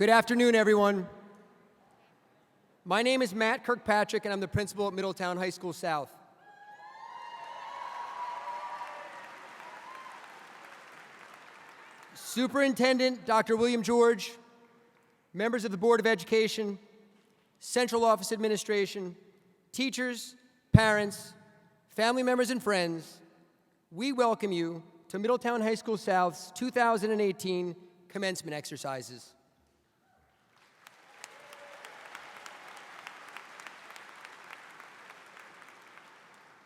Good afternoon, everyone. My name is Matt Kirkpatrick, and I'm the principal at Middletown High School South. Superintendent Dr. William George, members of the Board of Education, Central Office Administration, teachers, parents, family members, and friends, we welcome you to Middletown High School South's 2018 commencement exercises.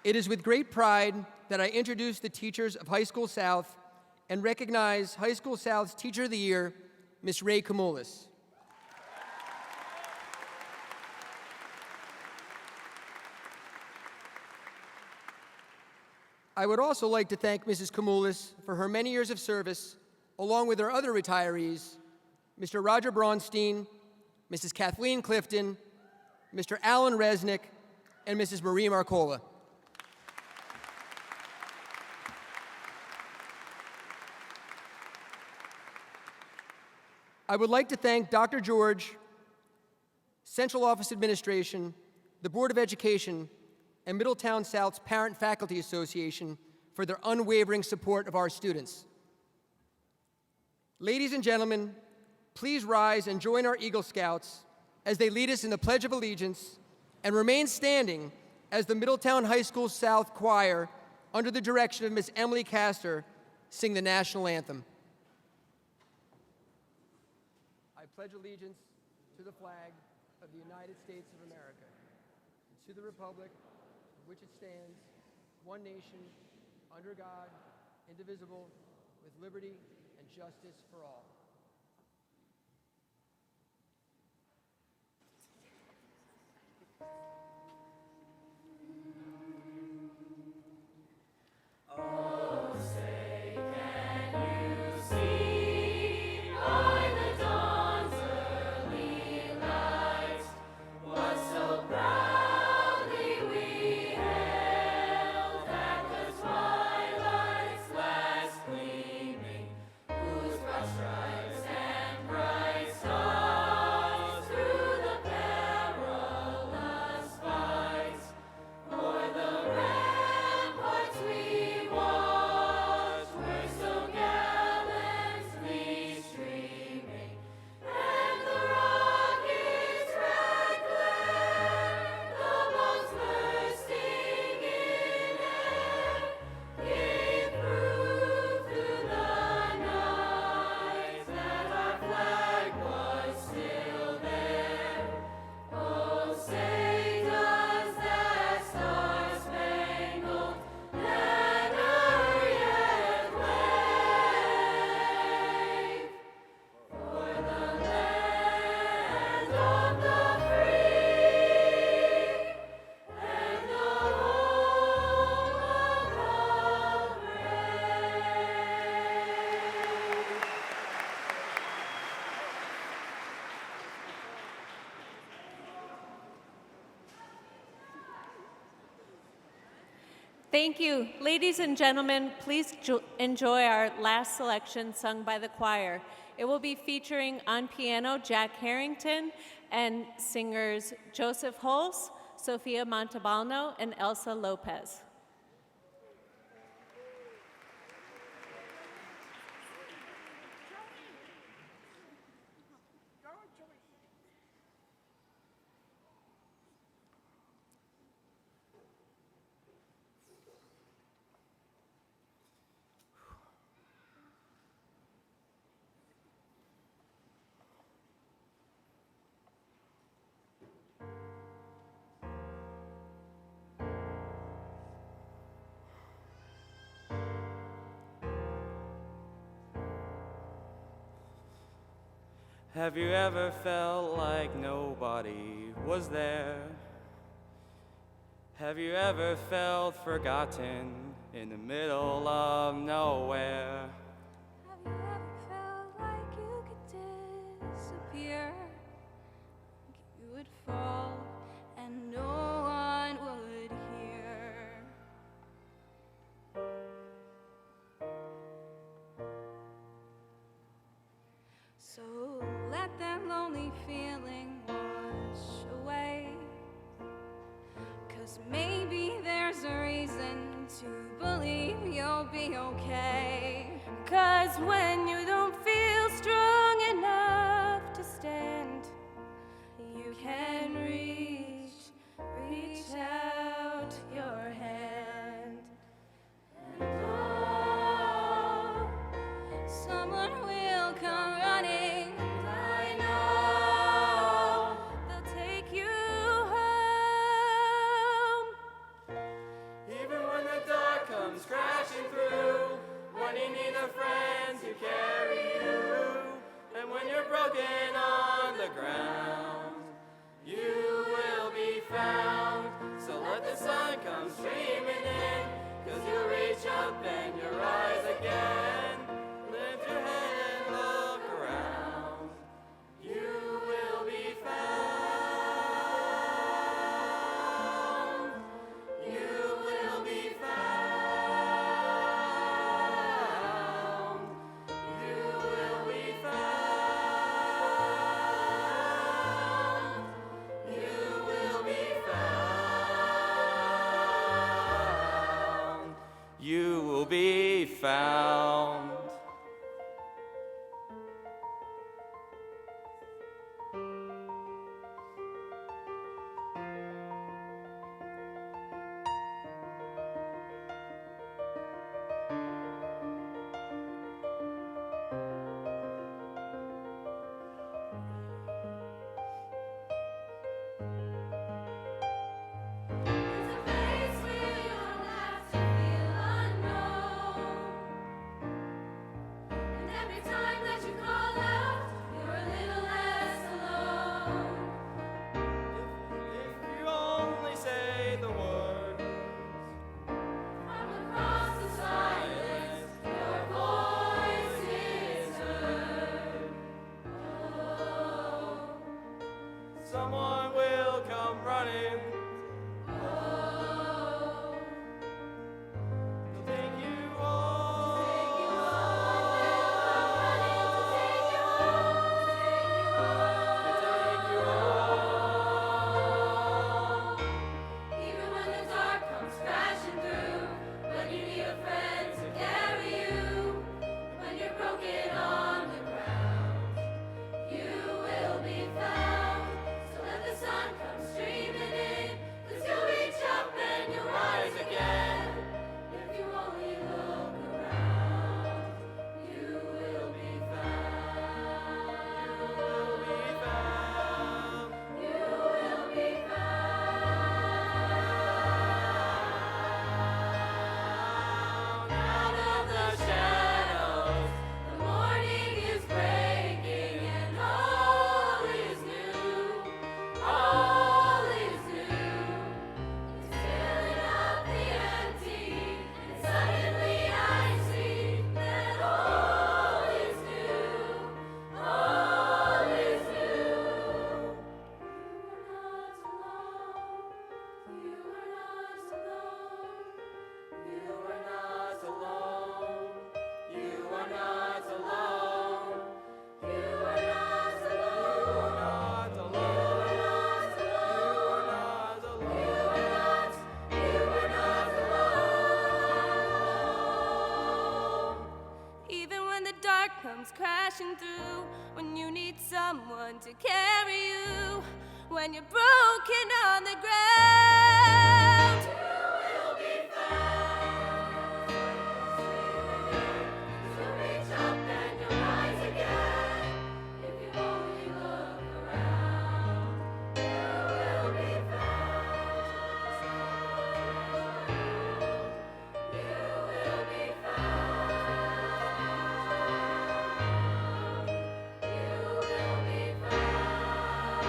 It is with great pride that I introduce the teachers of High School South and recognize High School South's Teacher of the Year, Ms. Ray Kamoulis. I would also like to thank Mrs. Kamoulis for her many years of service, along with her other retirees, Mr. Roger Braunstein, Mrs. Kathleen Clifton, Mr. Alan Resnick, and Mrs. Marie Marcola. I would like to thank Dr. George, Central Office Administration, the Board of Education, and Middletown South's Parent Faculty Association for their unwavering support of our students. Ladies and gentlemen, please rise and join our Eagle Scouts as they lead us in the Pledge of Allegiance and remain standing as the Middletown High School South Choir, under the direction of Miss Emily Castor, sing the national anthem. I pledge allegiance to the flag of the United States of America, and to the republic for which it stands, one nation, under God, indivisible, with liberty and justice for all. Thank you. Ladies and gentlemen, please enjoy our last selection sung by the choir. It will be featuring on piano Jack Harrington and singers Joseph Holz, Sophia Montalbano, and Elsa Lopez. Have you ever felt like nobody was there? Have you ever felt forgotten in the middle of nowhere? Have you ever felt like you could disappear? Like you would fall and no one would hear? So let them you'll be okay. 'Cause when you don't feel strong enough to stand, You can reach out your hand. And oh, someone will come running. And I know they'll take you home. Even when the dark comes crashing through, when you need a friend to carry you, and when you're broken on the ground, you will be found. So let the sun come streaming in, 'cause you'll reach up and you rise again. Lift your head and look around. You will be found. You will be found. You will be found. You will be found. You will be found. There's a place where you don't have to feel unknown. And every time that you call out, you're a little less alone. If you only say the word, From across the silence, your voice is heard. Oh, someone will come running. oh. They'll take you home. Even when the dark comes crashing through, when you need a friend to carry you, when you're broken on the ground, you will be found. So let the sun come streaming in, 'cause you'll reach up and you'll rise again. If you only look around, you will be found. You will be found. Out of the shadows, the morning is breaking, and all is new. All is new. It's filling up the empty, and suddenly I see that all is new. All is new. You are not alone. You are not alone. You are not alone. You are not alone. You are not alone. You are not alone. You are not alone. You are not alone. Even when the dark comes crashing through, when you need someone to carry you, when you're broken on the ground, you will be found. You'll reach up and you'll rise again. If you only look around, you will be found. You will be found. You will be found.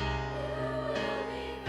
You will be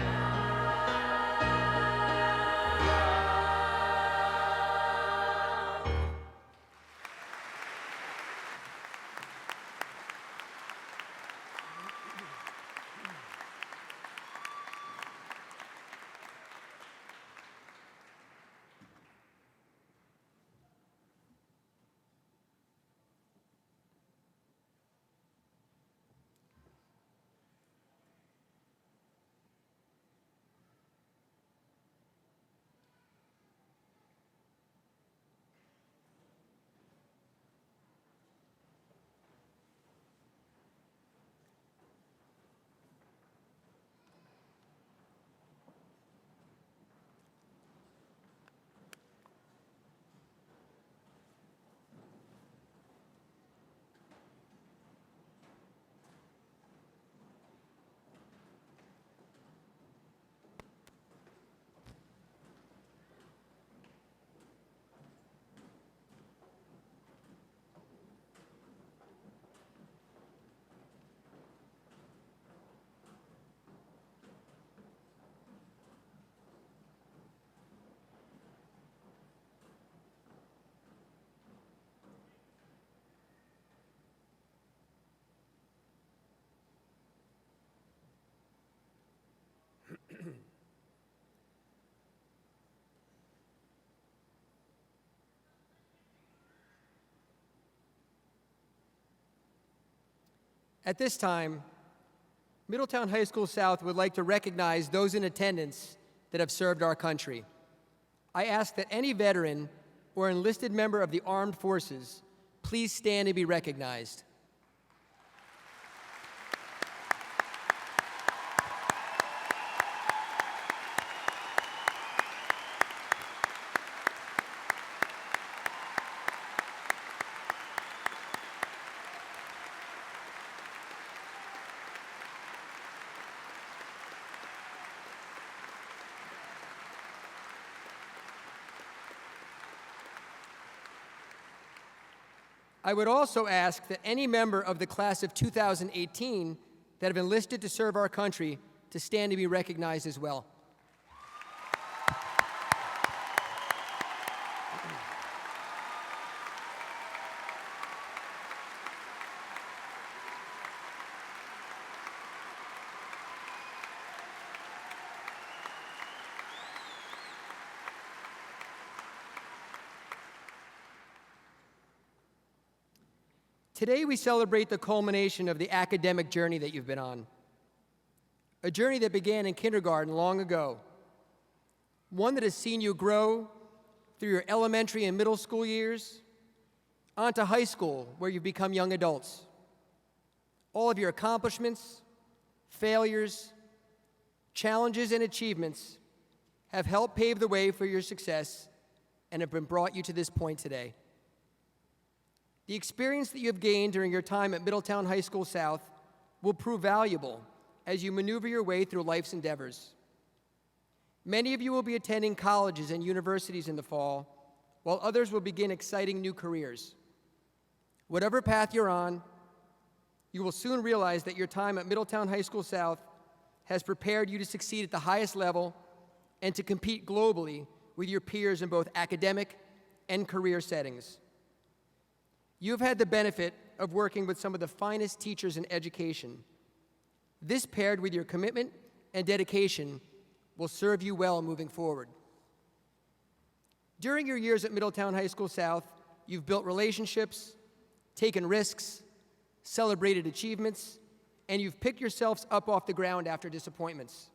At this time, Middletown High School South would like to recognize those in attendance that have served our country. I ask that any veteran or enlisted member of the armed forces please stand and be recognized. I would also ask that any member of the class of 2018 that have enlisted to serve our country to stand and be recognized as well. Today we celebrate the culmination of the academic journey that you've been on. A journey that began in kindergarten long ago. One that has seen you grow through your elementary and middle school years, onto high school where you've become young adults. All of your accomplishments, failures, challenges, and achievements have helped pave the way for your success and have brought you to this point today. The experience that you have gained during your time at Middletown High School South will prove valuable as you maneuver your way through life's endeavors. Many of you will be attending colleges and universities in the fall, while others will begin exciting new careers. Whatever path you're on, you will soon realize that your time at Middletown High School South has prepared you to succeed at the highest level and to compete globally with your peers in both academic and career settings. You've had the benefit of working with some of the finest teachers in education. This, paired with your commitment and dedication, will serve you well moving forward. During your years at Middletown High School South, you've built relationships, taken risks, celebrated achievements, and you've picked yourselves up off the ground after disappointments.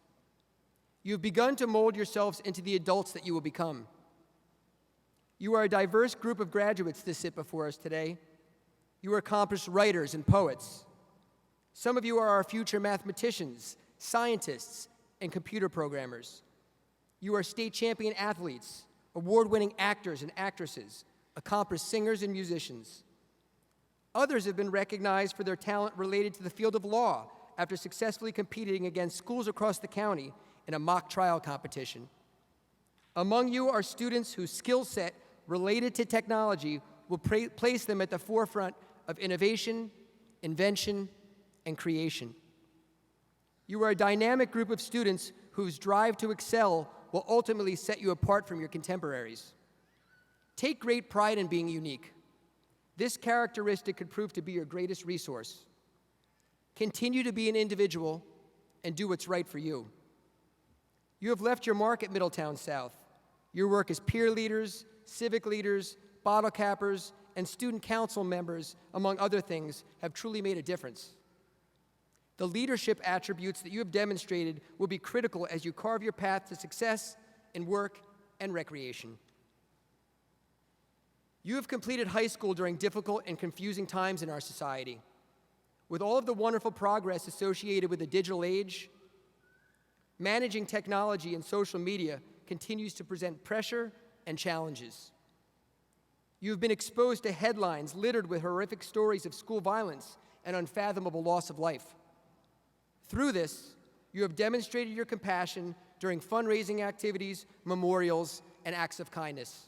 You've begun to mold yourselves into the adults that you will become. You are a diverse group of graduates that sit before us today. You are accomplished writers and poets. Some of you are our future mathematicians, scientists, and computer programmers. You are state champion athletes, award-winning actors and actresses, accomplished singers and musicians. Others have been recognized for their talent related to the field of law after successfully competing against schools across the county in a mock trial competition. Among you are students whose skill set related to technology will place them at the forefront of innovation, invention, and creation. You are a dynamic group of students whose drive to excel will ultimately set you apart from your contemporaries. Take great pride in being unique. This characteristic could prove to be your greatest resource. Continue to be an individual and do what's right for you. You have left your mark at Middletown South. Your work as peer leaders, civic leaders, bottle cappers, and student council members, among other things, have truly made a difference. The leadership attributes that you have demonstrated will be critical as you carve your path to success in work and recreation. You have completed high school during difficult and confusing times in our society. With all of the wonderful progress associated with the digital age, managing technology and social media continues to present pressure and challenges. You have been exposed to headlines littered with horrific stories of school violence and unfathomable loss of life. Through this, you have demonstrated your compassion during fundraising activities, memorials, and acts of kindness.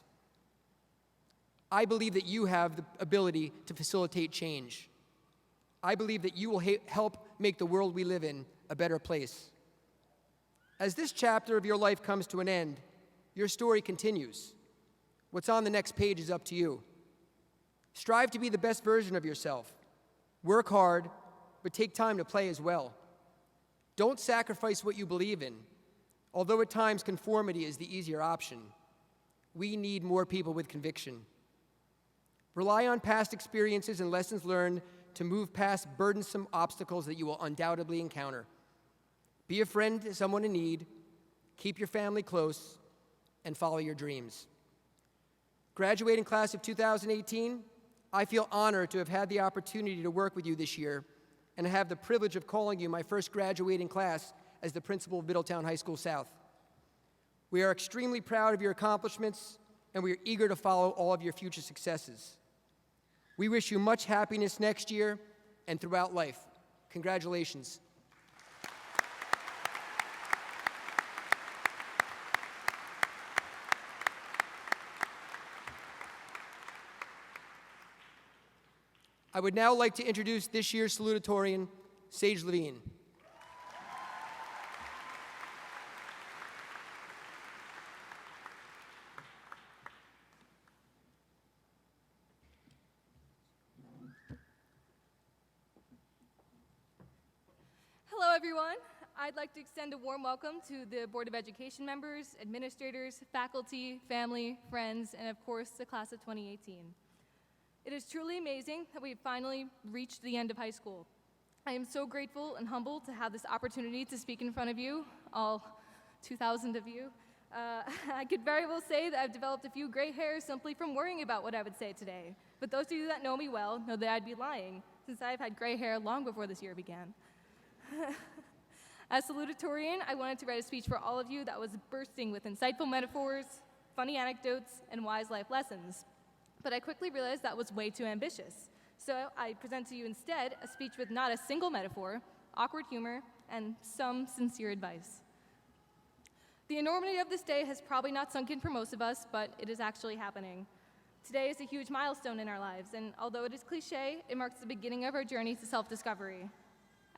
I believe that you have the ability to facilitate change. I believe that you will help make the world we live in a better place. As this chapter of your life comes to an end, your story continues. What's on the next page is up to you. Strive to be the best version of yourself. Work hard, but take time to play as well. Don't sacrifice what you believe in. Although at times conformity is the easier option, we need more people with conviction. Rely on past experiences and lessons learned to move past burdensome obstacles that you will undoubtedly encounter. Be a friend to someone in need, keep your family close, and follow your dreams. Graduating class of 2018, I feel honored to have had the opportunity to work with you this year and have the privilege of calling you my first graduating class as the principal of Middletown High School South. We are extremely proud of your accomplishments, and we are eager to follow all of your future successes. We wish you much happiness next year and throughout life. Congratulations. I would now like to introduce this year's salutatorian, Sage Levine. Hello, everyone. I'd like to extend a warm welcome to the Board of Education members, administrators, faculty, family, friends, and of course, the class of 2018. It is truly amazing that we've finally reached the end of high school. I am so grateful and humbled to have this opportunity to speak in front of you, all 2,000 of you. I could very well say that I've developed a few gray hairs simply from worrying about what I would say today. But those of you that know me well know that I'd be lying, since I've had gray hair long before this year began. As salutatorian, I wanted to write a speech for all of you that was bursting with insightful metaphors, funny anecdotes, and wise life lessons. But I quickly realized that was way too ambitious. So I present to you instead a speech with not a single metaphor, awkward humor, and some sincere advice. The enormity of this day has probably not sunk in for most of us, but it is actually happening. Today is a huge milestone in our lives, and although it is cliche, it marks the beginning of our journey to self-discovery.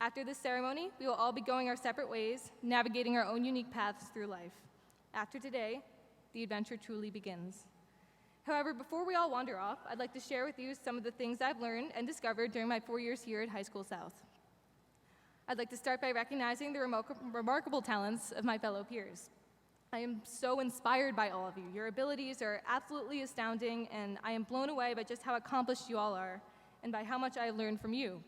After this ceremony, we will all be going our separate ways, navigating our own unique paths through life. After today, the adventure truly begins. However, before we all wander off, I'd like to share with you some of the things I've learned and discovered during my 4 years here at High School South. I'd like to start by recognizing the remarkable talents of my fellow peers. I am so inspired by all of you. Your abilities are absolutely astounding, and I am blown away by just how accomplished you all are and by how much I have learned from you.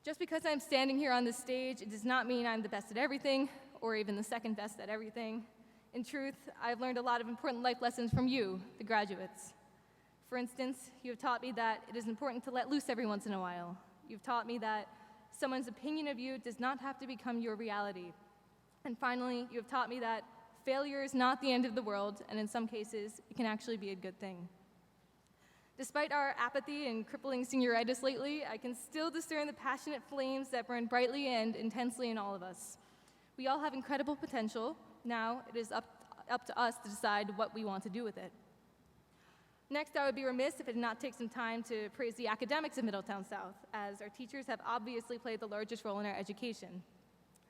Just because I'm standing here on this stage, it does not mean I'm the best at everything or even the second best at everything. In truth, I've learned a lot of important life lessons from you, the graduates. For instance, you have taught me that it is important to let loose every once in a while. You've taught me that someone's opinion of you does not have to become your reality. And finally, you have taught me that failure is not the end of the world, and in some cases, it can actually be a good thing. Despite our apathy and crippling senioritis lately, I can still discern the passionate flames that burn brightly and intensely in all of us. We all have incredible potential. Now it is up to us to decide what we want to do with it. Next, I would be remiss if I did not take some time to praise the academics of Middletown South, as our teachers have obviously played the largest role in our education.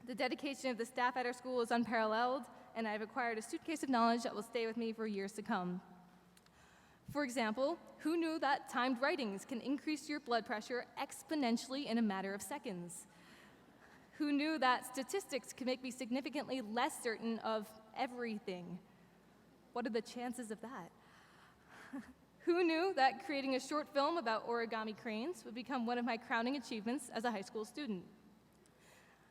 The dedication of the staff at our school is unparalleled, and I've acquired a suitcase of knowledge that will stay with me for years to come. For example, who knew that timed writings can increase your blood pressure exponentially in a matter of seconds? Who knew that statistics can make me significantly less certain of everything? What are the chances of that? Who knew that creating a short film about origami cranes would become one of my crowning achievements as a high school student?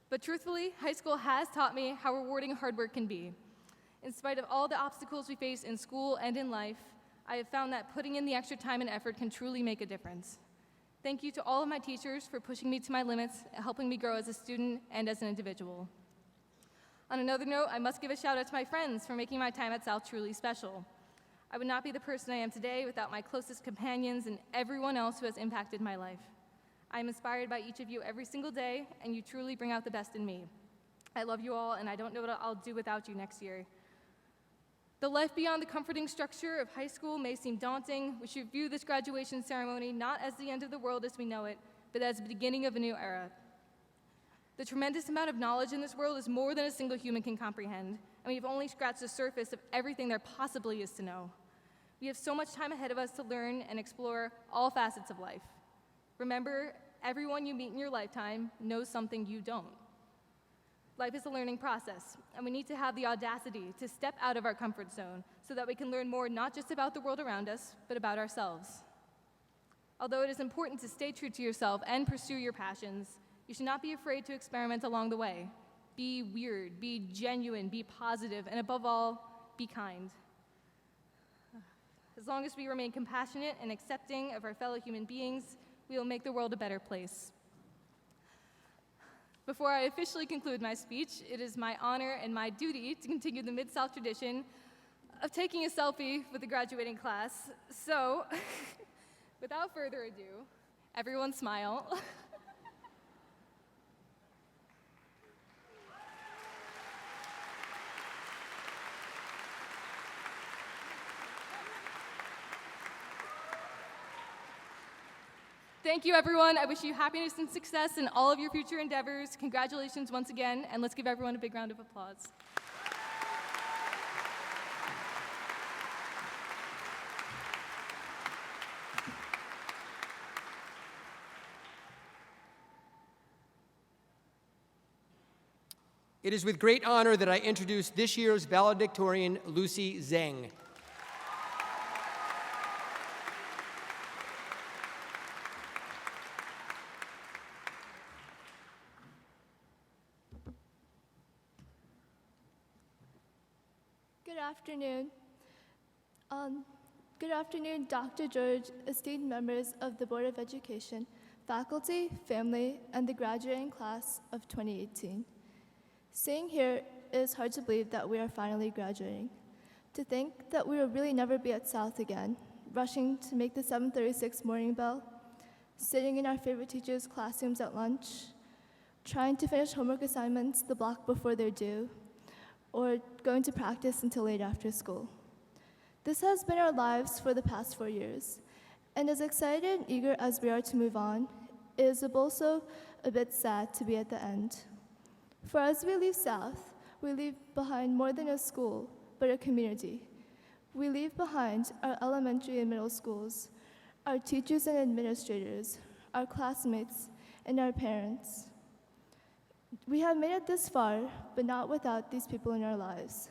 But truthfully, high school has taught me how rewarding hard work can be. In spite of all the obstacles we face in school and in life, I have found that putting in the extra time and effort can truly make a difference. Thank you to all of my teachers for pushing me to my limits, helping me grow as a student and as an individual. On another note, I must give a shout out to my friends for making my time at South truly special. I would not be the person I am today without my closest companions and everyone else who has impacted my life. I am inspired by each of you every single day, and you truly bring out the best in me. I love you all, and I don't know what I'll do without you next year. The life beyond the comforting structure of high school may seem daunting. We should view this graduation ceremony not as the end of the world as we know it, but as the beginning of a new era. The tremendous amount of knowledge in this world is more than a single human can comprehend, and we've only scratched the surface of everything there possibly is to know. We have so much time ahead of us to learn and explore all facets of life. Remember, everyone you meet in your lifetime knows something you don't. Life is a learning process, and we need to have the audacity to step out of our comfort zone so that we can learn more not just about the world around us, but about ourselves. Although it is important to stay true to yourself and pursue your passions, you should not be afraid to experiment along the way. Be weird, be genuine, be positive, and above all, be kind. As long as we remain compassionate and accepting of our fellow human beings, we will make the world a better place. Before I officially conclude my speech, it is my honor and my duty to continue the Mid-South tradition of taking a selfie with the graduating class. So, without further ado, everyone smile. Thank you, everyone. I wish you happiness and success in all of your future endeavors. Congratulations once again, and let's give everyone a big round of applause. It is with great honor that I introduce this year's valedictorian, Lucy Zheng. Good afternoon. Good afternoon, Dr. George, esteemed members of the Board of Education, faculty, family, and the graduating class of 2018. Sitting here, it is hard to believe that we are finally graduating. To think that we will really never be at South again, rushing to make the 7:36 morning bell, sitting in our favorite teachers' classrooms at lunch, trying to finish homework assignments the block before they're due, or going to practice until late after school. This has been our lives for the past 4 years, and as excited and eager as we are to move on, it is also a bit sad to be at the end. For as we leave South, we leave behind more than a school, but a community. We leave behind our elementary and middle schools, our teachers and administrators, our classmates, and our parents. We have made it this far, but not without these people in our lives.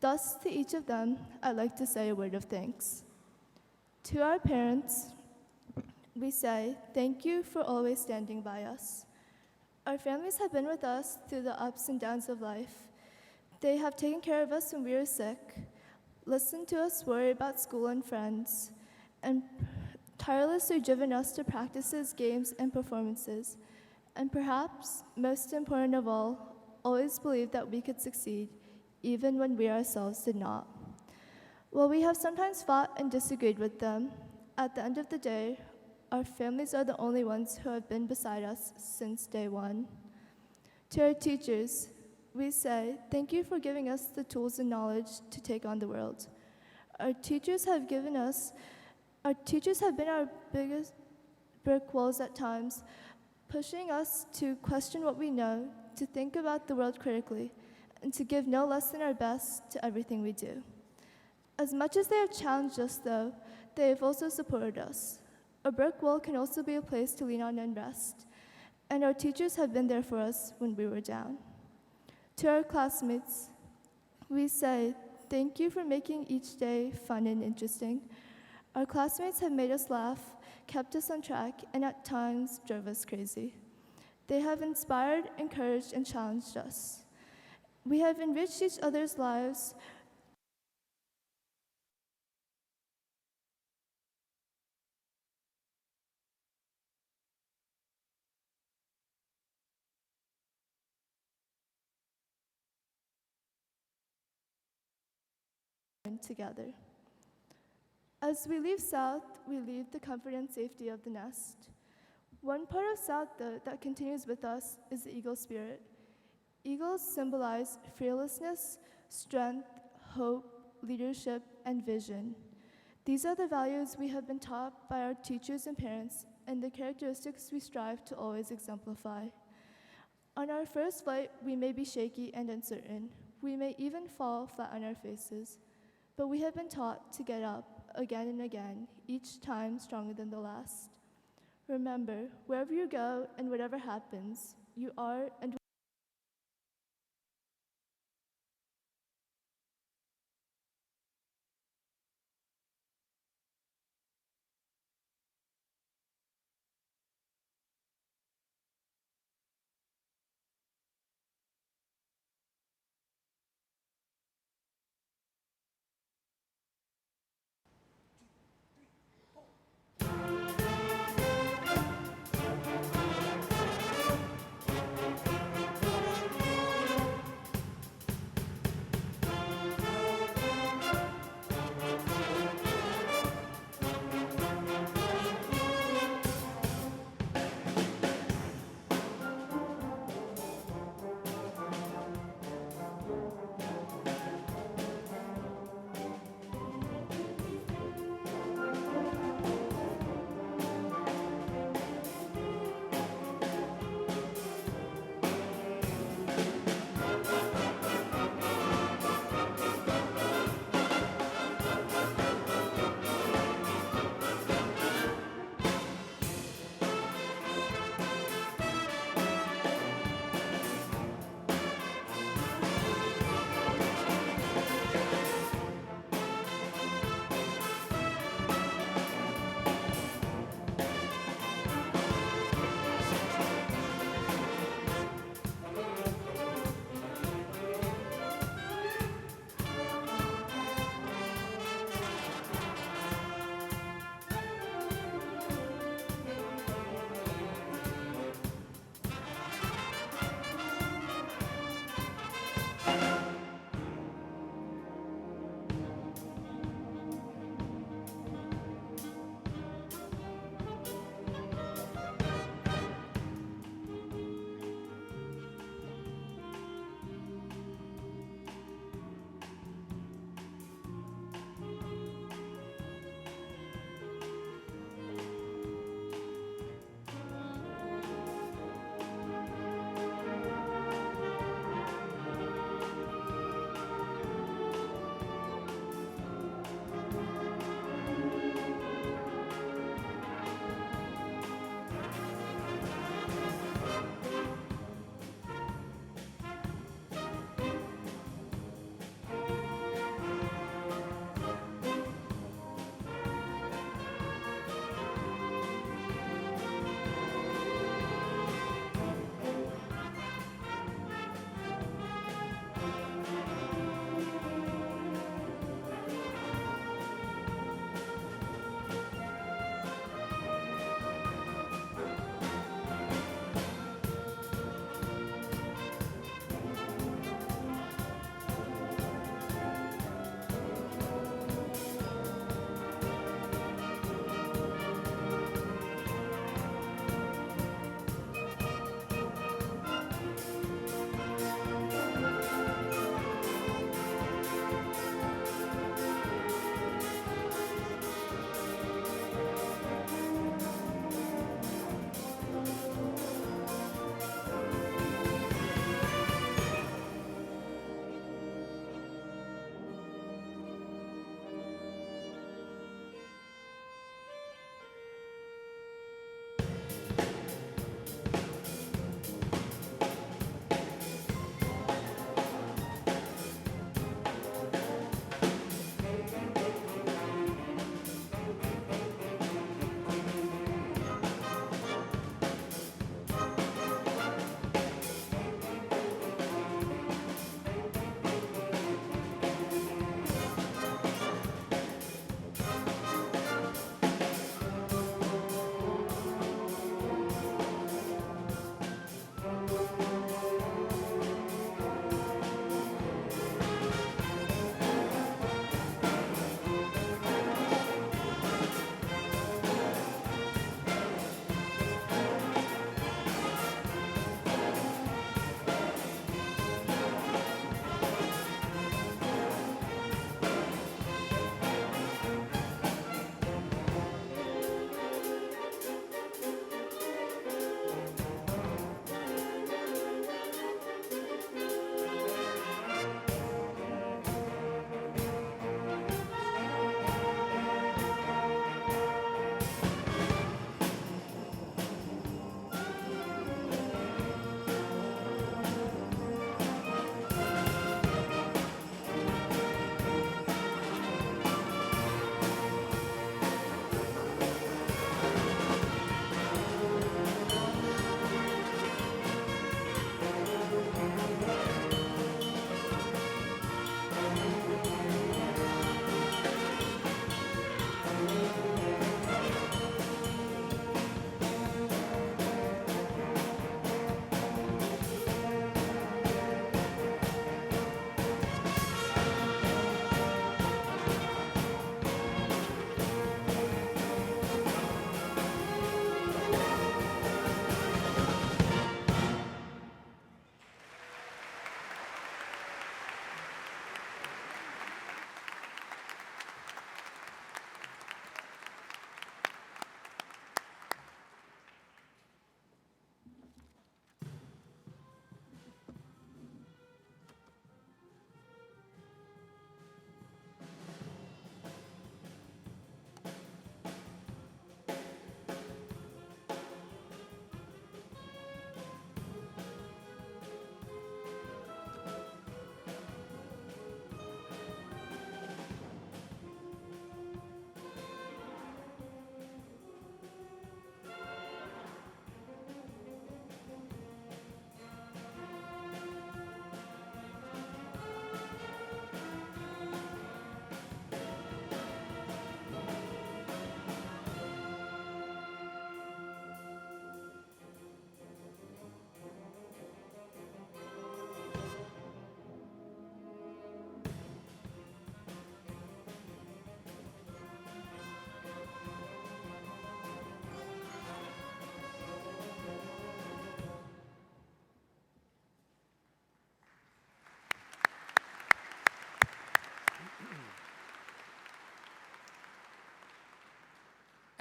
Thus, to each of them, I'd like to say a word of thanks. To our parents, we say thank you for always standing by us. Our families have been with us through the ups and downs of life. They have taken care of us when we were sick, listened to us worry about school and friends, and tirelessly driven us to practices, games, and performances. And perhaps, most important of all, always believed that we could succeed, even when we ourselves did not. While we have sometimes fought and disagreed with them, at the end of the day, our families are the only ones who have been beside us since day one. To our teachers, we say thank you for giving us the tools and knowledge to take on the world. Our teachers have been our biggest brick walls at times, pushing us to question what we know, to think about the world critically, and to give no less than our best to everything we do. As much as they have challenged us, though, they have also supported us. A brick wall can also be a place to lean on and rest, and our teachers have been there for us when we were down. To our classmates, we say thank you for making each day fun and interesting. Our classmates have made us laugh, kept us on track, and at times drove us crazy. They have inspired, encouraged, and challenged us. We have enriched each other's lives. Together. As we leave South, we leave the comfort and safety of the nest. One part of South, though, that continues with us is the eagle spirit. Eagles symbolize fearlessness, strength, hope, leadership, and vision. These are the values we have been taught by our teachers and parents, and the characteristics we strive to always exemplify. On our first flight, we may be shaky and uncertain. We may even fall flat on our faces. But we have been taught to get up again and again, each time stronger than the last. Remember, wherever you go and whatever happens, you are and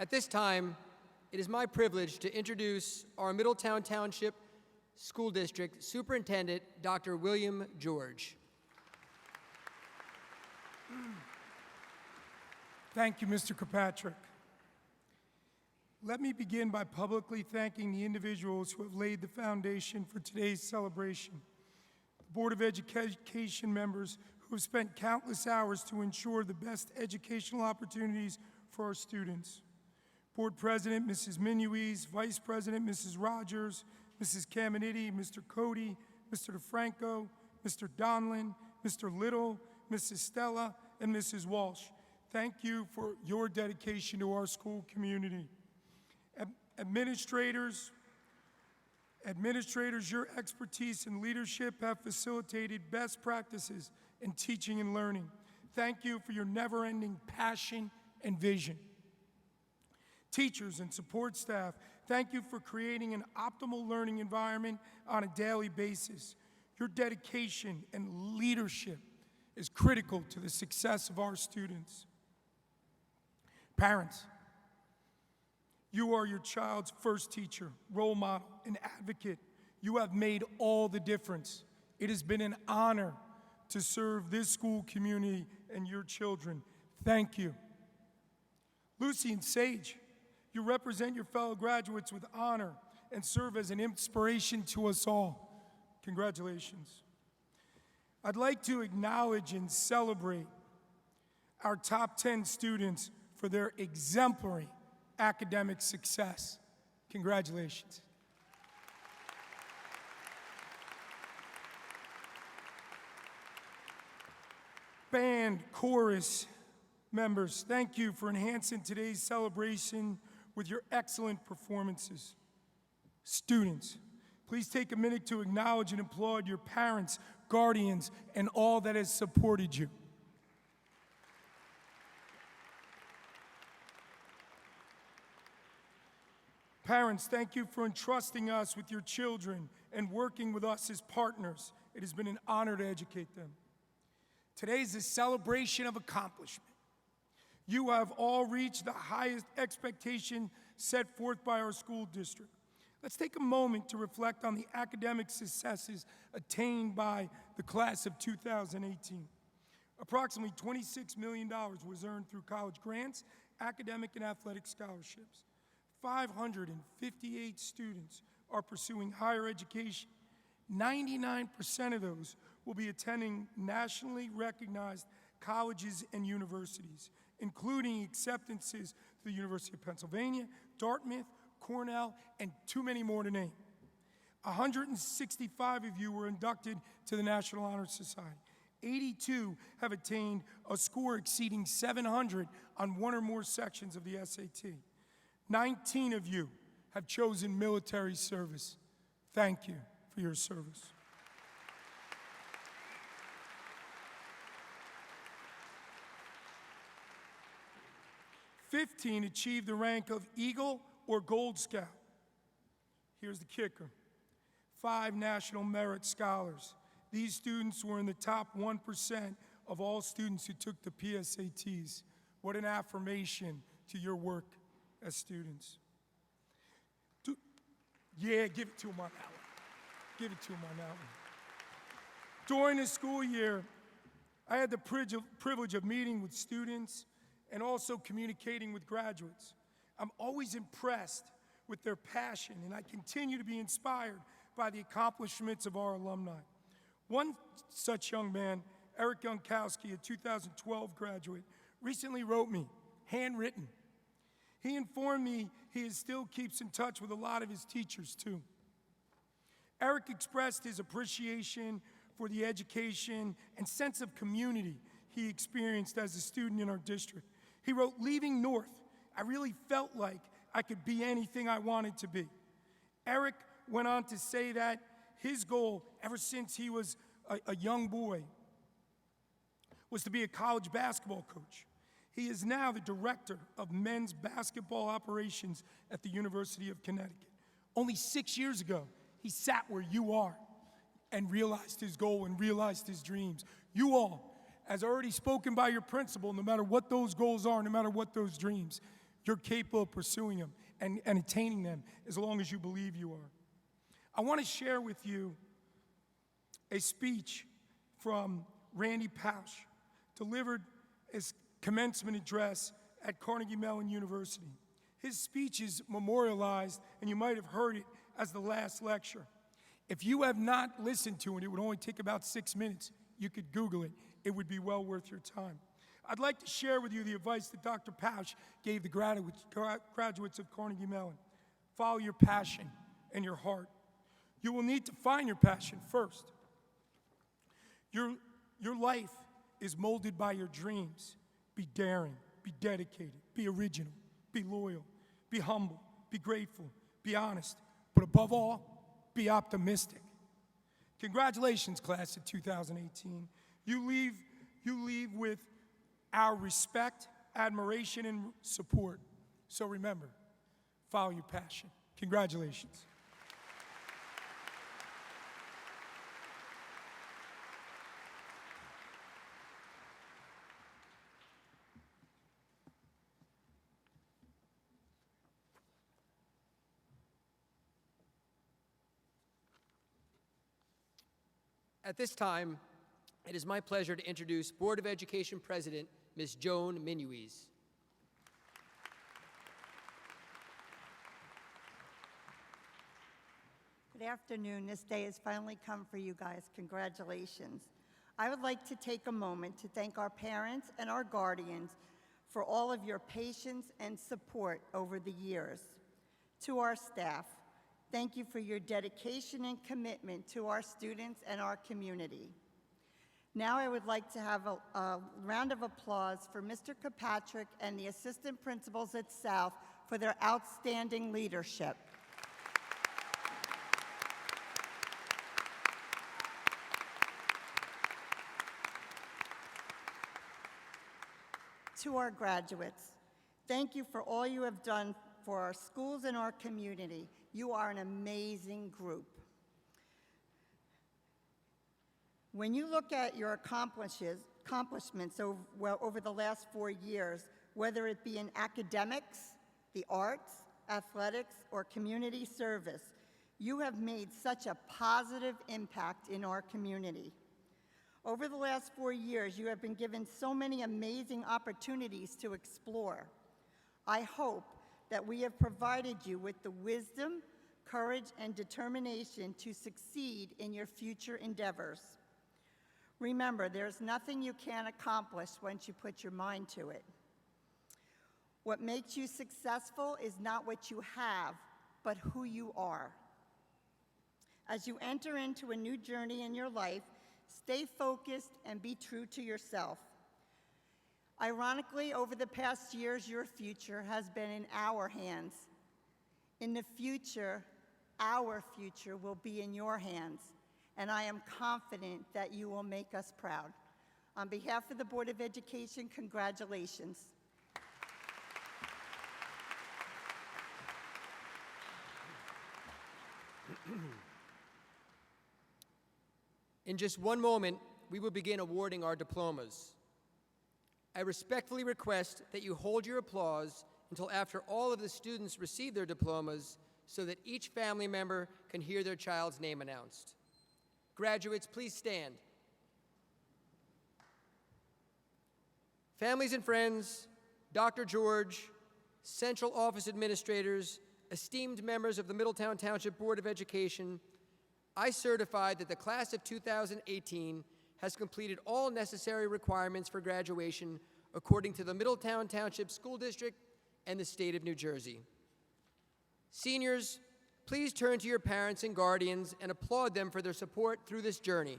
At this time, it is my privilege to introduce our Middletown Township School District Superintendent, Dr. William George. Thank you, Mr. Kirkpatrick. Let me begin by publicly thanking the individuals who have laid the foundation for today's celebration. The Board of Education members who have spent countless hours to ensure the best educational opportunities for our students. Board President, Mrs. Minuez, Vice President, Mrs. Rogers, Mrs. Caminiti, Mr. Cody, Mr. DeFranco, Mr. Donlin, Mr. Little, Mrs. Stella, and Mrs. Walsh. Thank you for your dedication to our school community. Administrators, your expertise and leadership have facilitated best practices in teaching and learning. Thank you for your never-ending passion and vision. Teachers and support staff, thank you for creating an optimal learning environment on a daily basis. Your dedication and leadership is critical to the success of our students. Parents, you are your child's first teacher, role model, and advocate. You have made all the difference. It has been an honor to serve this school community and your children. Thank you. Lucy and Sage, you represent your fellow graduates with honor and serve as an inspiration to us all. Congratulations. I'd like to acknowledge and celebrate our top 10 students for their exemplary academic success. Congratulations. Band, chorus members, thank you for enhancing today's celebration with your excellent performances. Students, please take a minute to acknowledge and applaud your parents, guardians, and all that has supported you. Parents, thank you for entrusting us with your children and working with us as partners. It has been an honor to educate them. Today is a celebration of accomplishment. You have all reached the highest expectation set forth by our school district. Let's take a moment to reflect on the academic successes attained by the class of 2018. Approximately $26 million was earned through college grants, academic and athletic scholarships. 558 students are pursuing higher education. 99% of those will be attending nationally recognized colleges and universities, including acceptances to the University of Pennsylvania, Dartmouth, Cornell, and too many more to name. 165 of you were inducted to the National Honor Society. 82 have attained a score exceeding 700 on one or more sections of the SAT. 19 of you have chosen military service. Thank you for your service. "15 achieved the rank of Eagle or Gold Scout." Here's the kicker. 5 National Merit Scholars. These students were in the top 1% of all students who took the PSATs. What an affirmation to your work as students. Yeah, give it to them on that one. Give it to them on that one. During the school year, I had the privilege of meeting with students and also communicating with graduates. I'm always impressed with their passion, and I continue to be inspired by the accomplishments of our alumni. One such young man, Eric Youngkowski, a 2012 graduate, recently wrote me, handwritten. He informed me he still keeps in touch with a lot of his teachers, too. Eric expressed his appreciation for the education and sense of community he experienced as a student in our district. He wrote, "Leaving North, I really felt like I could be anything I wanted to be." Eric went on to say that his goal, ever since he was a young boy, was to be a college basketball coach. He is now the director of men's basketball operations at the University of Connecticut. Only 6 years ago, he sat where you are and realized his goal and realized his dreams. You all, as already spoken by your principal, no matter what those goals are, no matter what those dreams, you're capable of pursuing them and attaining them as long as you believe you are. I want to share with you a speech from Randy Pausch, delivered as commencement address at Carnegie Mellon University. His speech is memorialized, and you might have heard it as the last lecture. If you have not listened to it, it would only take about 6 minutes. You could Google it. It would be well worth your time. I'd like to share with you the advice that Dr. Pausch gave the graduates of Carnegie Mellon. Follow your passion and your heart. You will need to find your passion first. Your life is molded by your dreams. Be daring, be dedicated, be original, be loyal, be humble, be grateful, be honest, but above all, be optimistic. Congratulations, class of 2018. You leave with our respect, admiration, and support. So remember, follow your passion. Congratulations. At this time, it is my pleasure to introduce Board of Education President, Ms. Joan Minuis. Good afternoon. This day has finally come for you guys. Congratulations. I would like to take a moment to thank our parents and our guardians for all of your patience and support over the years. To our staff, thank you for your dedication and commitment to our students and our community. Now I would like to have a round of applause for Mr. Kirkpatrick and the assistant principals at South for their outstanding leadership. To our graduates, thank you for all you have done for our schools and our community. You are an amazing group. When you look at your accomplishments over the last 4 years, whether it be in academics, the arts, athletics, or community service, you have made such a positive impact in our community. Over the last 4 years, you have been given so many amazing opportunities to explore. I hope that we have provided you with the wisdom, courage, and determination to succeed in your future endeavors. Remember, there's nothing you can't accomplish once you put your mind to it. What makes you successful is not what you have, but who you are. As you enter into a new journey in your life, stay focused and be true to yourself. Ironically, over the past years, your future has been in our hands. In the future, our future will be in your hands, and I am confident that you will make us proud. On behalf of the Board of Education, congratulations. In just one moment, we will begin awarding our diplomas. I respectfully request that you hold your applause until after all of the students receive their diplomas so that each family member can hear their child's name announced. Graduates, please stand. Families and friends, Dr. George, Central Office administrators, esteemed members of the Middletown Township Board of Education, I certify that the class of 2018 has completed all necessary requirements for graduation according to the Middletown Township School District and the state of New Jersey. Seniors, please turn to your parents and guardians and applaud them for their support through this journey.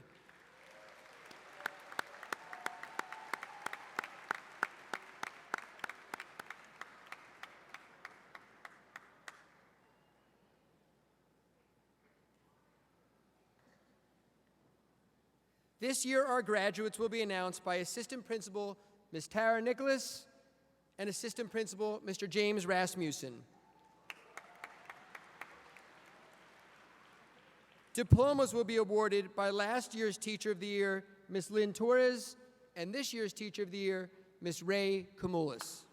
This year, our graduates will be announced by Assistant Principal Ms. Tara Nicholas and Assistant Principal Mr. James Rasmussen. Diplomas will be awarded by last year's Teacher of the Year, Ms. Lynn Torres, and this year's Teacher of the Year, Ms. Ray Kumulis.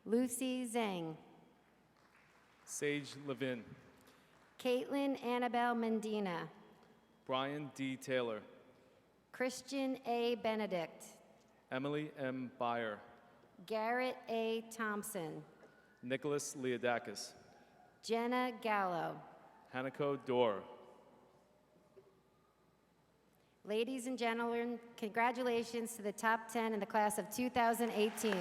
Lucy Zhang. Sage Levin. Caitlin Annabelle Mendina. Brian D. Taylor. Christian A. Benedict. Emily M. Byer. Garrett A. Thompson. Nicholas Leodakis. Jenna Gallo. Hanako Dorr. Ladies and gentlemen, congratulations to the top 10 in the class of 2018.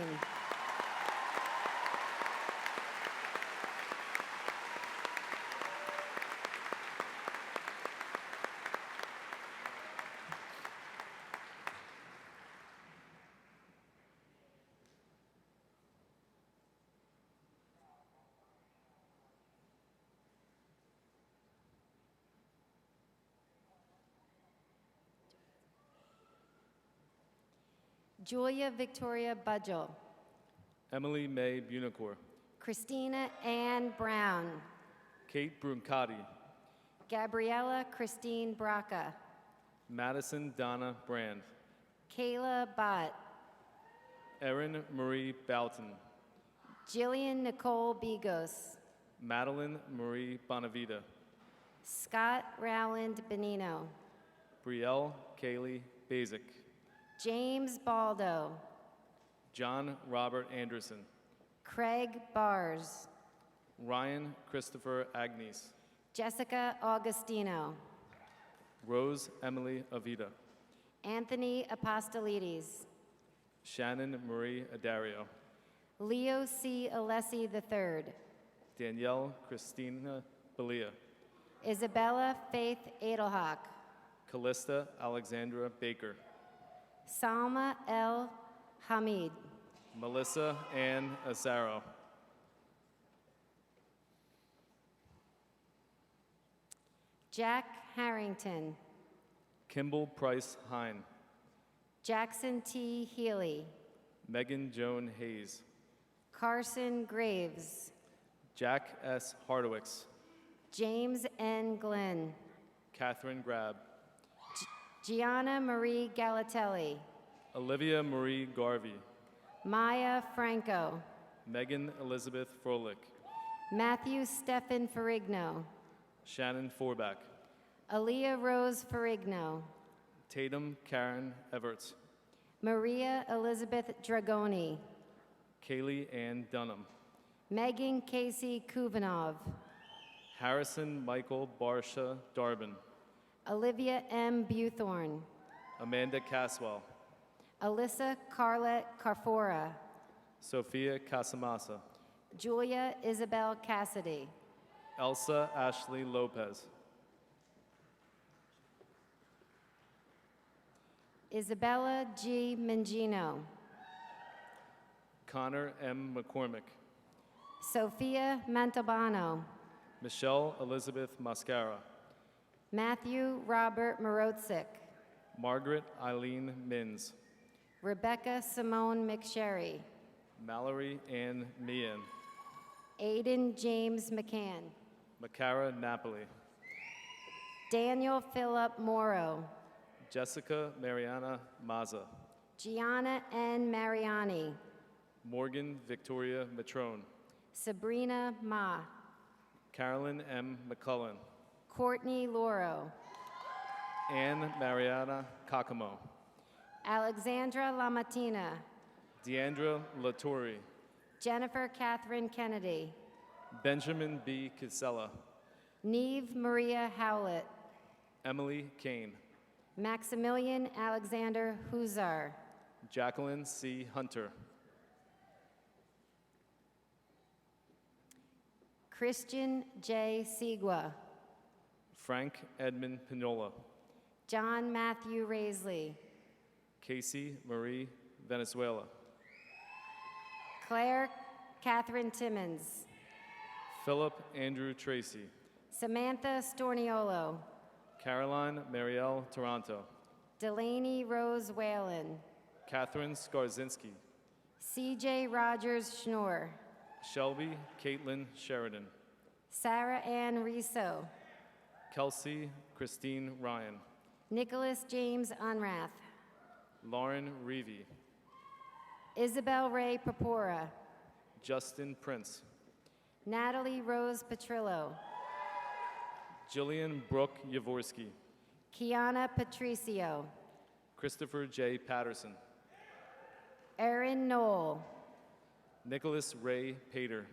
Julia Victoria Budgel. Emily May Bunicor. Christina Ann Brown. Kate Bruncati. Gabriella Christine Braca. Madison Donna Brand. Kayla Bott. Erin Marie Boughton. Jillian Nicole Bigos. Madeline Marie Bonavita. Scott Rowland Benino. Brielle Kaylee Basic. James Baldo. John Robert Anderson. Craig Bars. Ryan Christopher Agnes. Jessica Augustino. Rose Emily Avita. Anthony Apostolides. Shannon Marie Adario. Leo C. Alessi III. Danielle Christina Belia. Isabella Faith Edelhock. Callista Alexandra Baker. Salma El Hamid. Melissa Ann Azaro. Jack Harrington. Kimball Price Hine. Jackson T. Healy. Megan Joan Hayes. Carson Graves. Jack S. Hardowicks. James N. Glenn. Catherine Grab. Gianna Marie Galatelli. Olivia Marie Garvey. Maya Franco. Megan Elizabeth Froelich. Matthew Stephan Ferrigno. Shannon Forback. Aaliyah Rose Ferrigno. Tatum Karen Everts. Maria Elizabeth Dragoni. Kaylee Ann Dunham. Megan Casey Kuvanov. Harrison Michael Barsha Darbin. Olivia M. Buthorn. Amanda Caswell. Alyssa Carlette Carfora. Sophia Casamasa. Julia Isabel Cassidy. Elsa Ashley Lopez. Isabella G. Mangino. Connor M. McCormick. Sophia Mantabano. Michelle Elizabeth Mascara. Matthew Robert Morotzik. Margaret Eileen Mins. Rebecca Simone McSherry. Mallory Ann Meehan. Aiden James McCann. Makara Napoli. Daniel Philip Morrow. Jessica Mariana Maza. Gianna N. Mariani. Morgan Victoria Matrone. Sabrina Ma. Carolyn M. McCullen. Courtney Loro. Anne Mariana Kakamo. Alexandra Lamatina. Deandra Latore. Jennifer Catherine Kennedy. Benjamin B. Kisela. Neve Maria Howlett. Emily Kane. Maximilian Alexander Huzar. Jacqueline C. Hunter. Christian J. Sigua. Frank Edmund Pinola. John Matthew Raisley. Casey Marie Venezuela. Claire Catherine Timmons. Philip Andrew Tracy. Samantha Storniolo. Caroline Marielle Toronto. Delaney Rose Whalen. Catherine Skarzinski. CJ Rogers Schnorr. Shelby Caitlin Sheridan. Sarah Ann Riso. Kelsey Christine Ryan. Nicholas James Unrath. Lauren Reevy. Isabel Ray Papora. Justin Prince. Natalie Rose Petrillo. Jillian Brooke Yavorsky. Kiana Patricio. Christopher J. Patterson. Erin Knoll. Nicholas Ray Pater.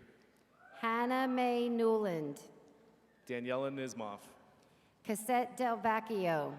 Hannah Mae Newland. Daniela Nismoff. Cassette Del Vecchio.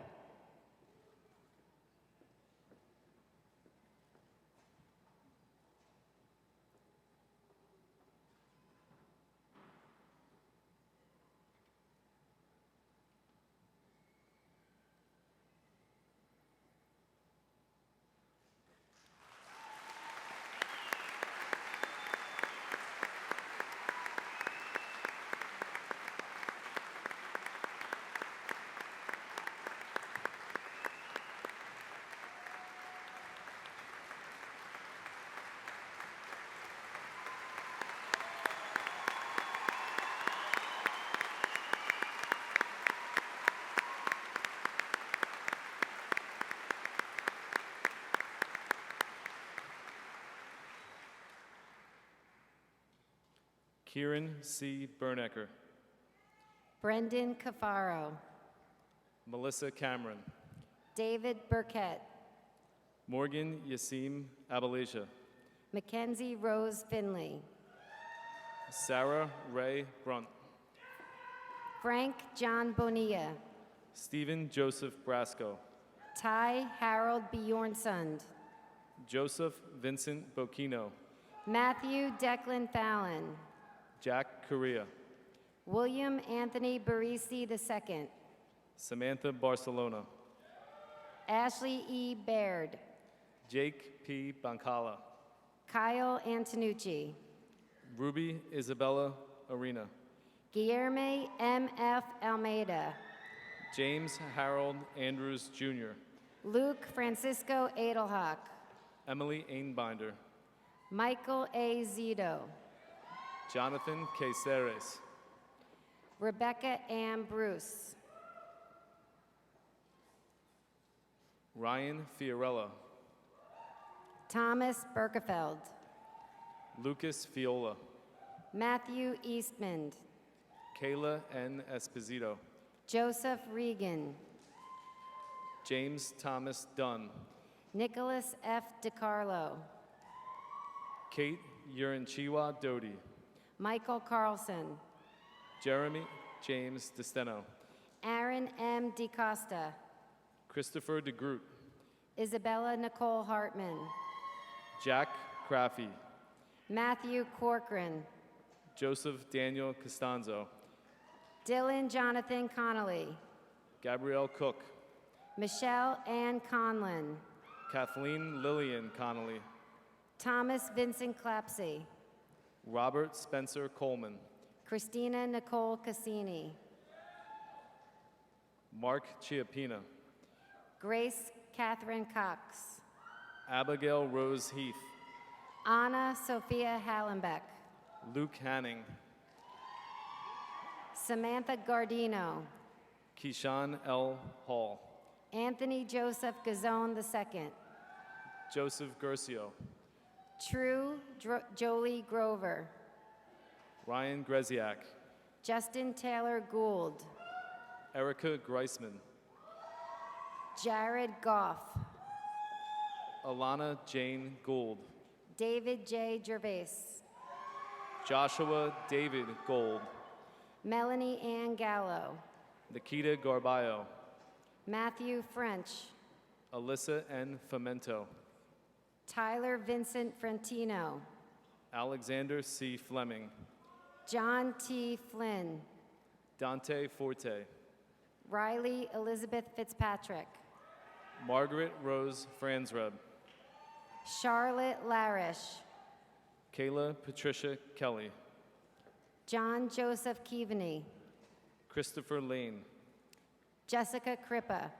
Kieran C. Bernecker. Brendan Cafaro. Melissa Cameron. David Burkett. Morgan Yassim Abalasia. Mackenzie Rose Finley. Sarah Ray Brunt. Frank John Bonilla. Stephen Joseph Brasco. Ty Harold Bjornsund. Joseph Vincent Bocchino. Matthew Declan Fallon. Jack Correa. William Anthony Barisi II. Samantha Barcelona. Ashley E. Baird. Jake P. Bancala. Kyle Antonucci. Ruby Isabella Arena. Guillermo M.F. Almeida. James Harold Andrews Jr. Luke Francisco Edelhock. Emily Ainbinder. Michael A. Zito. Jonathan Caceres. Rebecca Ann Bruce. Ryan Fiorella. Thomas Berkefeld. Lucas Fiola. Matthew Eastman. Kayla N. Esposito. Joseph Regan. James Thomas Dunn. Nicholas F. DiCarlo. Kate Urinchiwa Doty. Michael Carlson. Jeremy James DeSteno. Aaron M. DeCosta. Christopher DeGroot. Isabella Nicole Hartman. Jack Craffey. Matthew Corcoran. Joseph Daniel Costanzo. Dylan Jonathan Connolly. Gabrielle Cook. Michelle Ann Conlon. Kathleen Lillian Connolly. Thomas Vincent Clapsey. Robert Spencer Coleman. Christina Nicole Cassini. Mark Chiappina. Grace Catherine Cox. Abigail Rose Heath. Anna Sophia Hallenbeck. Luke Hanning. Samantha Gardino. Keyshawn L. Hall. Anthony Joseph Gazone II. Joseph Gercio. True Jolie Grover. Ryan Greziak. Justin Taylor Gould. Erica Greisman. Jared Goff. Alana Jane Gould. David J. Gervais. Joshua David Gold. Melanie Ann Gallo. Nikita Garbayo. Matthew French. Alyssa N. Fomento. Tyler Vincent Frentino. Alexander C. Fleming. John T. Flynn. Dante Forte. Riley Elizabeth Fitzpatrick. Margaret Rose Franzreb. Charlotte Larish. Kayla Patricia Kelly. John Joseph Keaveney. Christopher Lane. Jessica Crippa.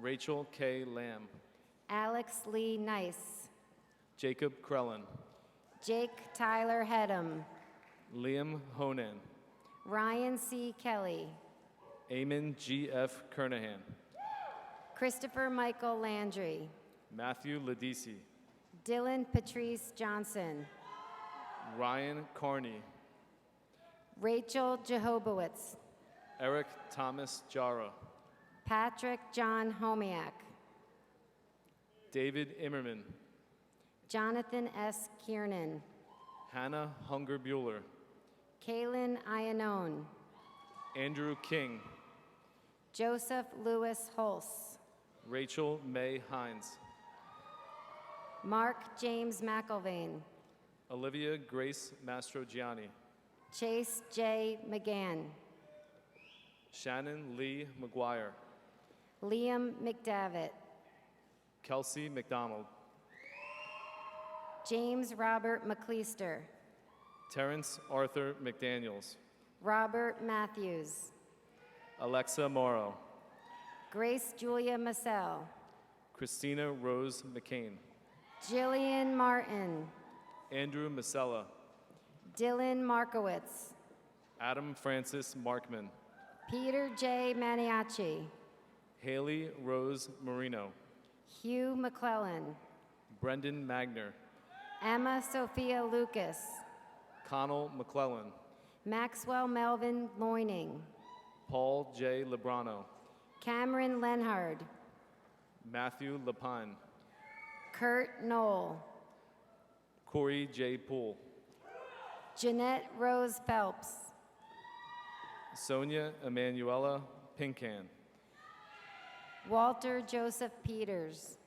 Rachel K. Lamb. Alex Lee Nice. Jacob Krellen. Jake Tyler Hedham. Liam Honan. Ryan C. Kelly. Eamon G. F. Kernahan. Christopher Michael Landry. Matthew Ladisi. Dylan Patrice Johnson. Ryan Carney, Rachel Jehobowitz, Eric Thomas Jara, Patrick John Homiak, David Immerman, Jonathan S. Kiernan, Hannah Hunger Bueller, Kaylin Iannone, Andrew King, Joseph Lewis Hulse, Rachel May Hines, Mark James McIlvain, Olivia Grace Mastrogianni, Chase J. McGann, Shannon Lee McGuire, Liam McDavitt, Kelsey McDonald, James Robert McCleister, Terrence Arthur McDaniels, Robert Matthews, Alexa Morrow, Grace Julia Massell, Christina Rose McCain, Jillian Martin, Andrew Masella, Dylan Markowitz, Adam Francis Markman, Peter J. Maniaci, Haley Rose Marino, Hugh McClellan, Brendan Magner, Emma Sophia Lucas, Connell McClellan, Maxwell Melvin Loining, Paul J. Lebrano, Cameron Lenhard, Matthew Lapine, Kurt Knoll, Corey J. Poole, Jeanette Rose Phelps, Sonia Emanuela Pincan, Walter Joseph Peters,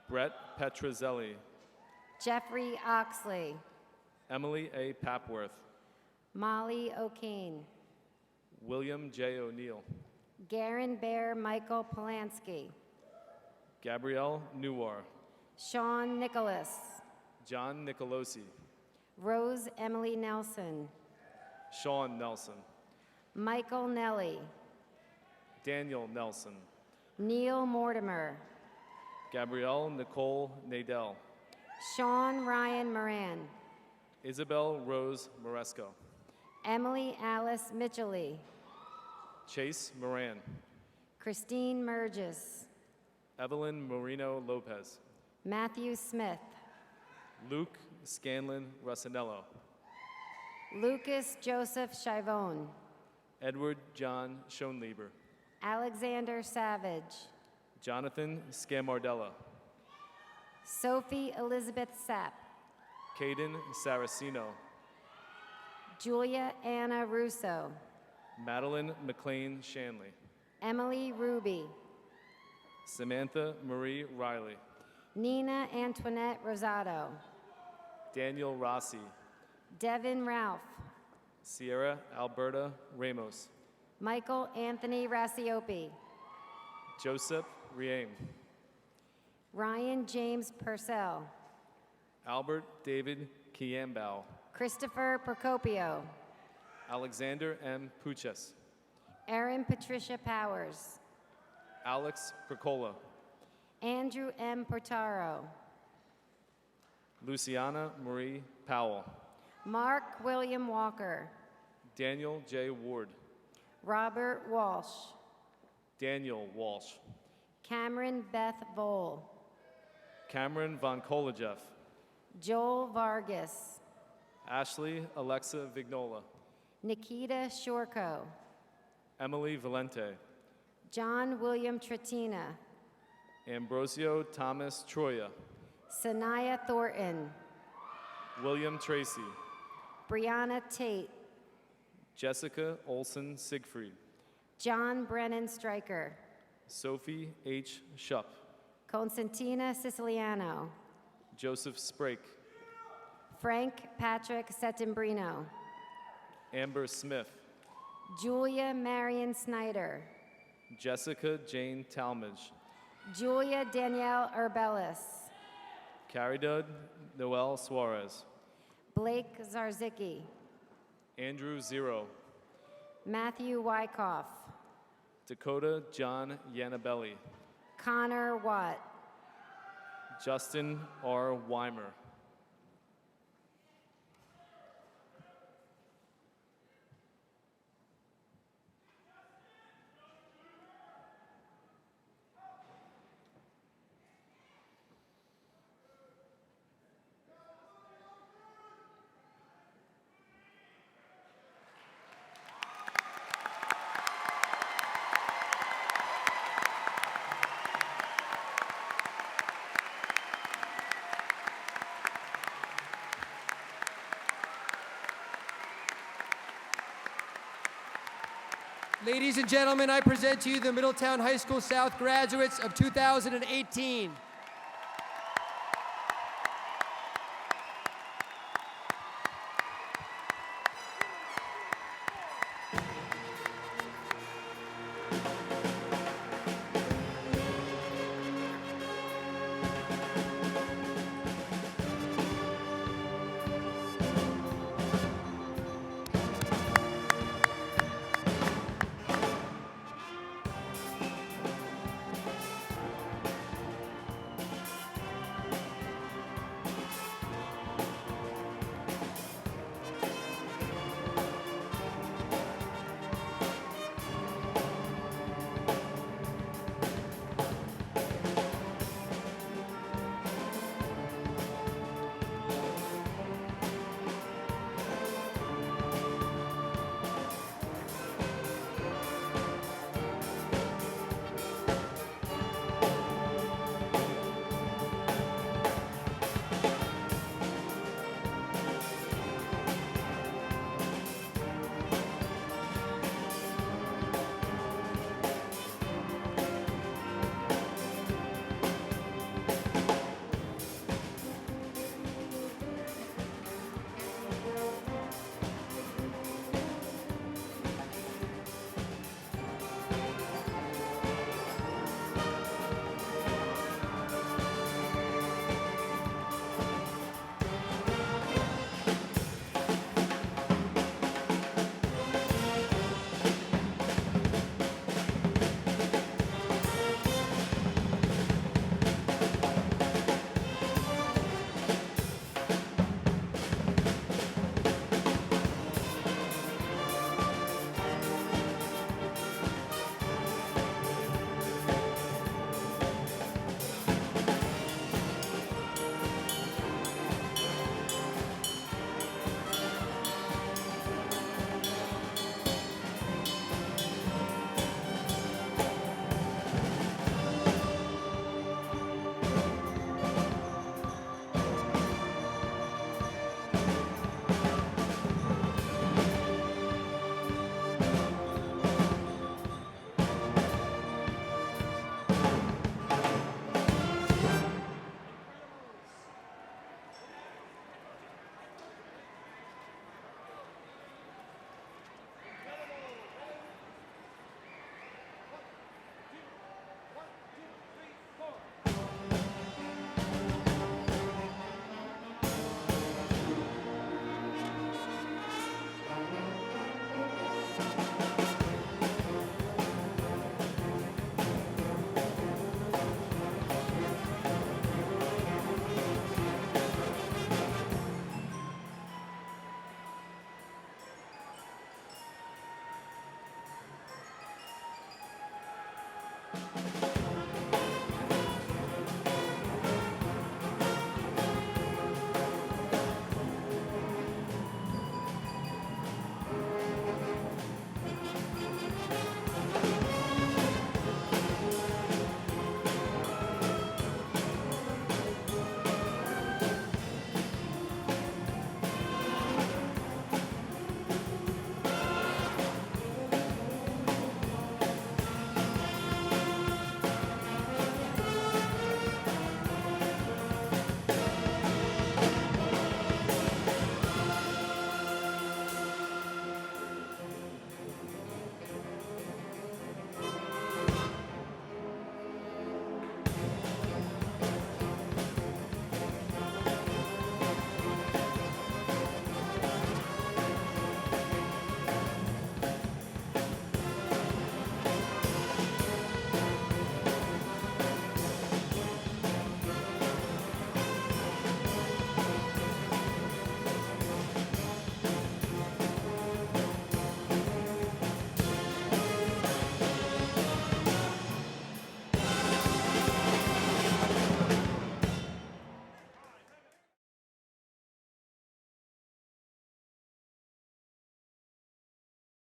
Brett Petrozelli, Jeffrey Oxley, Emily A. Papworth, Molly O'Kane, William J. O'Neill, Garen Bear Michael Polanski, Gabrielle Newar, Sean Nicholas, John Nicolosi, Rose Emily Nelson, Sean Nelson, Michael Nelly, Daniel Nelson, Neil Mortimer, Gabrielle Nicole Nadell, Sean Ryan Moran, Isabel Rose Moresco, Emily Alice Mitchellly, Chase Moran, Christine Mergis, Evelyn Marino Lopez, Matthew Smith, Luke Scanlon Rossinello, Lucas Joseph Chivone, Edward John Schoenlieber, Alexander Savage, Jonathan Scamardella, Sophie Elizabeth Sapp, Caden Saraceno, Julia Anna Russo, Madeline McLean Shanley, Emily Ruby, Samantha Marie Riley, Nina Antoinette Rosado, Daniel Rossi, Devin Ralph, Sierra Alberta Ramos, Michael Anthony Rassiopi, Joseph Riem, Ryan James Purcell, Albert David Kiambao, Christopher Procopio, Alexander M. Puches, Erin Patricia Powers, Alex Percola, Andrew M. Portaro, Luciana Marie Powell, Mark William Walker, Daniel J. Ward, Robert Walsh, Daniel Walsh, Cameron Beth Vole, Cameron Von Kolojeff, Joel Vargas, Ashley Alexa Vignola, Nikita Shorko, Emily Valente, John William Tratina, Ambrosio Thomas Troya, Sanaya Thornton, William Tracy, Brianna Tate, Jessica Olson Siegfried, John Brennan Stryker, Sophie H. Schupp, Constantina Siciliano, Joseph Sprake, Frank Patrick Settembrino, Amber Smith, Julia Marion Snyder, Jessica Jane Talmadge, Julia Danielle Urbelis, Caridad Noel Suarez, Blake Zarzicki, Andrew Zero, Matthew Wyckoff, Dakota John Yanabelli, Connor Watt, Justin R. Weimer, Ladies and gentlemen, I present to you the Middletown High School South graduates of 2018.